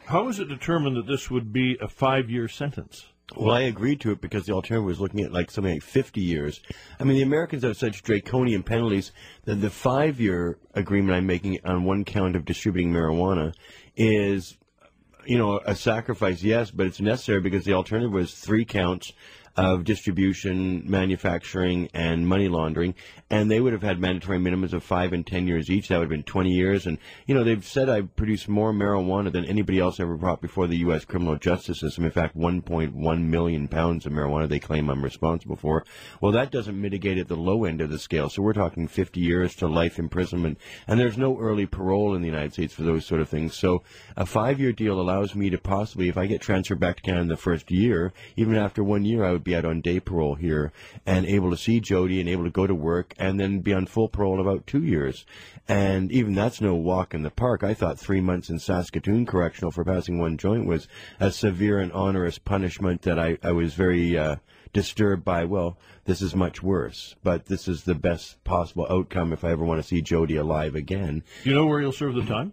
How is it determined that this would be a 5-year sentence? Well, I agreed to it because the alternative was looking at like something like 50 years. I mean, the Americans have such draconian penalties that the 5-year agreement I'm making on one count of distributing marijuana is, a sacrifice, yes, but it's necessary because the alternative was 3 counts of distribution, manufacturing, and money laundering, and they would have had mandatory minimums of 5 and 10 years each. That would have been 20 years, and, they've said I've produced more marijuana than anybody else ever brought before the U.S. criminal justice system. In fact, 1.1 million pounds of marijuana they claim I'm responsible for. Well, that doesn't mitigate at the low end of the scale, so we're talking 50 years to life imprisonment, and there's no early parole in the United States for those sort of things. So a 5-year deal allows me to possibly, if I get transferred back to Canada in the first year, even after 1 year, I would be out on day parole here and able to see Jodie and able to go to work and then be on full parole in about 2 years. And even that's no walk in the park. I thought 3 months in Saskatoon Correctional for passing one joint was a severe and onerous punishment that I was very disturbed by. Well, this is much worse, but this is the best possible outcome if I ever want to see Jodie alive again. Do you know where you'll serve the time?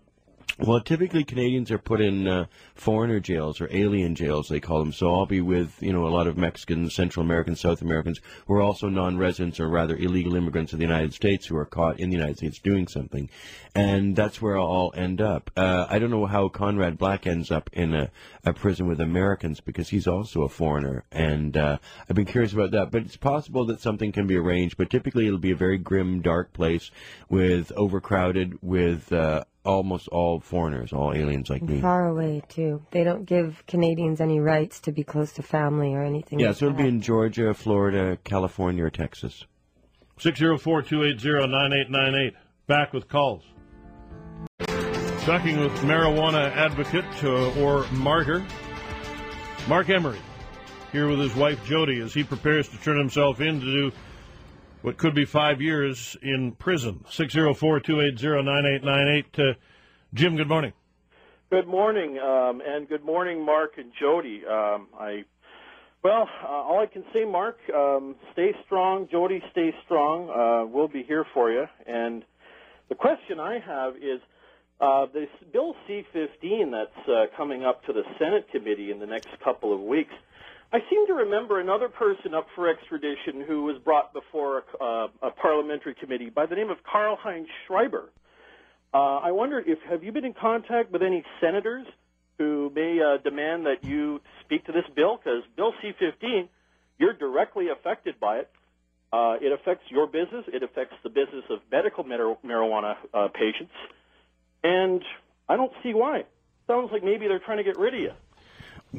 Well, typically Canadians are put in foreigner jails or alien jails, they call them. So I'll be with, a lot of Mexicans, Central Americans, South Americans who are also non-residents or rather illegal immigrants of the United States who are caught in the United States doing something. And that's where I'll all end up. I don't know how Conrad Black ends up in a prison with Americans because he's also a foreigner. And I've been curious about that. But it's possible that something can be arranged. But typically it'll be a very grim, dark place with overcrowded, with almost all foreigners, all aliens like me. Far away, too. They don't give Canadians any rights to be close to family or anything like that. Yeah, so it'll be in Georgia, Florida, California, or Texas. 604-280-9898. Back with calls. Talking with marijuana advocate or martyr, Marc Emery, here with his wife Jodie as he prepares to turn himself in to do what could be 5 years in prison. 604-280-9898. Jim, good morning. Good morning, and good morning, Marc and Jodie. All I can say, Marc, stay strong. Jodie, stay strong. We'll be here for you. And the question I have is, this Bill C-15 that's coming up to the Senate committee in the next couple of weeks, I seem to remember another person up for extradition who was brought before a parliamentary committee by the name of Karl-Heinz Schreiber. I wonder have you been in contact with any senators who may demand that you speak to this bill? Because Bill C-15, you're directly affected by it. It affects your business. It affects the business of medical marijuana patients. And I don't see why. Sounds like maybe they're trying to get rid of you.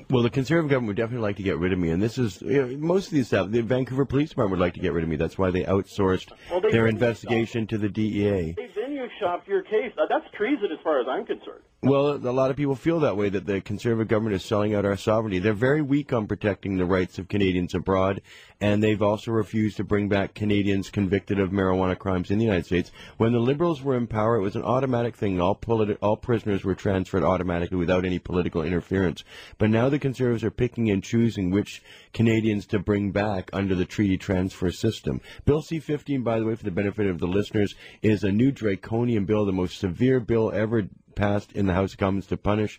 Well, the Conservative government would definitely like to get rid of me, and this is most of these stuff. The Vancouver Police Department would like to get rid of me. That's why they outsourced their investigation to the DEA. They venue shopped your case. That's treason as far as I'm concerned. Well, a lot of people feel that way, that the Conservative government is selling out our sovereignty. They're very weak on protecting the rights of Canadians abroad, and they've also refused to bring back Canadians convicted of marijuana crimes in the United States. When the Liberals were in power, it was an automatic thing. All prisoners were transferred automatically without any political interference. But now the Conservatives are picking and choosing which Canadians to bring back under the treaty transfer system. Bill C-15, by the way, for the benefit of the listeners, is a new draconian bill, the most severe bill ever passed in the House of Commons to punish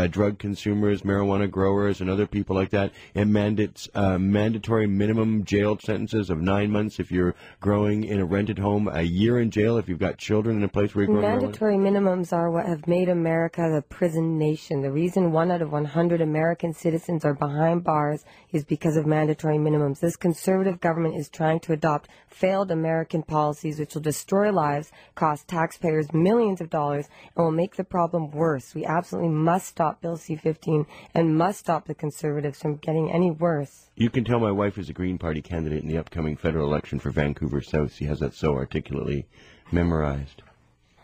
drug consumers, marijuana growers, and other people like that. It mandates mandatory minimum jail sentences of 9 months if you're growing in a rented home, a year in jail if you've got children in a place where you're growing marijuana. Mandatory minimums are what have made America the prison nation. The reason 1 out of 100 American citizens are behind bars is because of mandatory minimums. This Conservative government is trying to adopt failed American policies which will destroy lives, cost taxpayers millions of dollars, and will make the problem worse. We absolutely must stop Bill C-15 and must stop the Conservatives from getting any worse. You can tell my wife is a Green Party candidate in the upcoming federal election for Vancouver South. She has that so articulately memorized.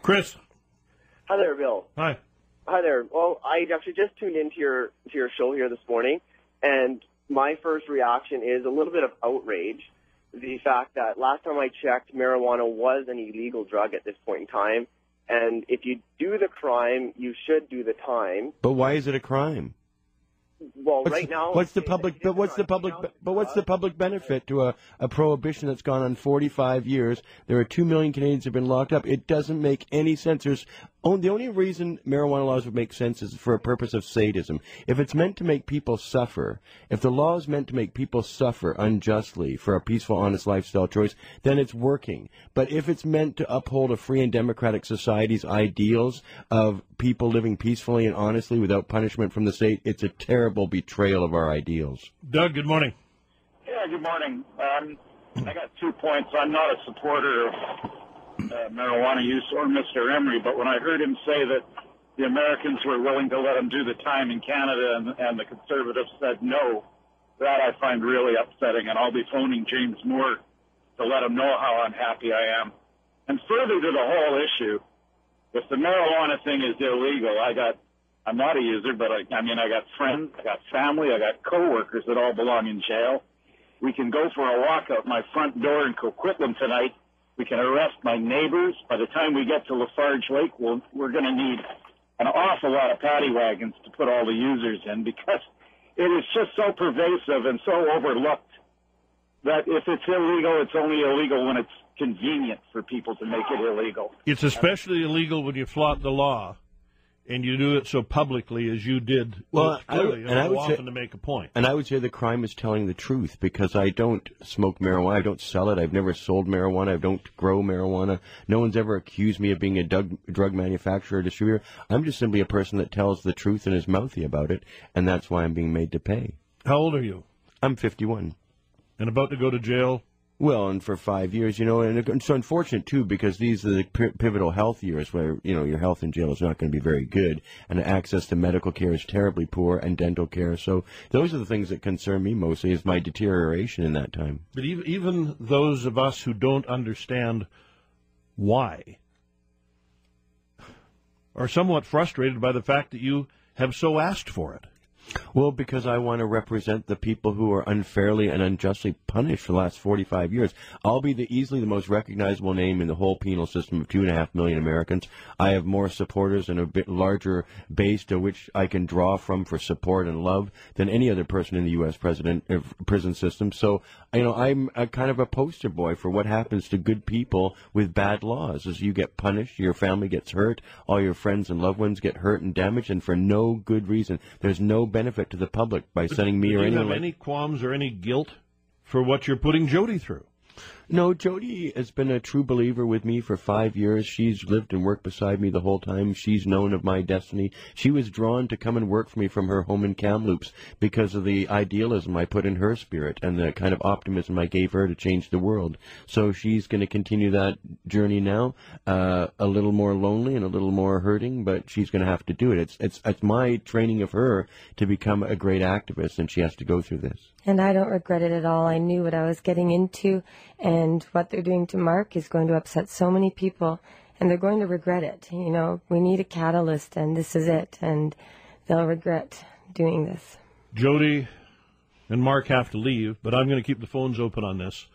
Chris. Hi there, Bill. Hi. Hi there. Well, I actually just tuned into your show here this morning, and my first reaction is a little bit of outrage. The fact that last time I checked, marijuana was an illegal drug at this point in time. And if you do the crime, you should do the time. But why is it a crime? Well, right now, what's the public benefit to a prohibition that's gone on 45 years? There are 2 million Canadians who have been locked up. It doesn't make any sense. There's The only reason marijuana laws would make sense is for a purpose of sadism. If it's meant to make people suffer, if the law is meant to make people suffer unjustly for a peaceful, honest lifestyle choice, then it's working. But if it's meant to uphold a free and democratic society's ideals of people living peacefully and honestly without punishment from the state, it's a terrible betrayal of our ideals. Doug, good morning. Yeah, good morning. I got 2 points. I'm not a supporter of marijuana use or Mr. Emery, but when I heard him say that the Americans were willing to let him do the time in Canada and the Conservatives said no, that I find really upsetting, and I'll be phoning James Moore to let him know how unhappy I am. And further to the whole issue, if the marijuana thing is illegal, I'm not a user, but I got friends, I got family, I got coworkers that all belong in jail. We can go for a walk out my front door in Coquitlam tonight. We can arrest my neighbors. By the time we get to Lafarge Lake, we're going to need an awful lot of paddy wagons to put all the users in, because it is just so pervasive and so overlooked that if it's illegal, it's only illegal when it's convenient for people to make it illegal. It's especially illegal when you flout the law, and you do it so publicly as you did. Well, clearly, I would say, often to make a point. And I would say the crime is telling the truth, because I don't smoke marijuana, I don't sell it, I've never sold marijuana, I don't grow marijuana. No one's ever accused me of being a drug manufacturer or distributor. I'm just simply a person that tells the truth and is mouthy about it, and that's why I'm being made to pay. How old are you? I'm 51. And about to go to jail? Well, and for 5 years, and it's unfortunate, too, because these are the pivotal health years where, your health in jail is not going to be very good, and access to medical care is terribly poor, and dental care. So those are the things that concern me mostly, is my deterioration in that time. But even those of us who don't understand why are somewhat frustrated by the fact that you have so asked for it. Well, because I want to represent the people who are unfairly and unjustly punished for the last 45 years. I'll be easily the most recognizable name in the whole penal system of 2.5 million Americans. I have more supporters and a bit larger base to which I can draw from for support and love than any other person in the U.S. prison system. So, I'm a kind of a poster boy for what happens to good people with bad laws. As you get punished, your family gets hurt, all your friends and loved ones get hurt and damaged, and for no good reason. There's no benefit to the public by sending me or anyone. Do you have any qualms or any guilt for what you're putting Jodie through? No, Jodie has been a true believer with me for 5 years. She's lived and worked beside me the whole time. She's known of my destiny. She was drawn to come and work for me from her home in Kamloops because of the idealism I put in her spirit and the kind of optimism I gave her to change the world. So she's going to continue that journey now, a little more lonely and a little more hurting, but she's going to have to do it. It's my training of her to become a great activist, and she has to go through this. And I don't regret it at all. I knew what I was getting into, and what they're doing to Mark is going to upset so many people, and they're going to regret it. We need a catalyst, and this is it, and they'll regret doing this. Jodie and Mark have to leave, but I'm going to keep the phones open on this.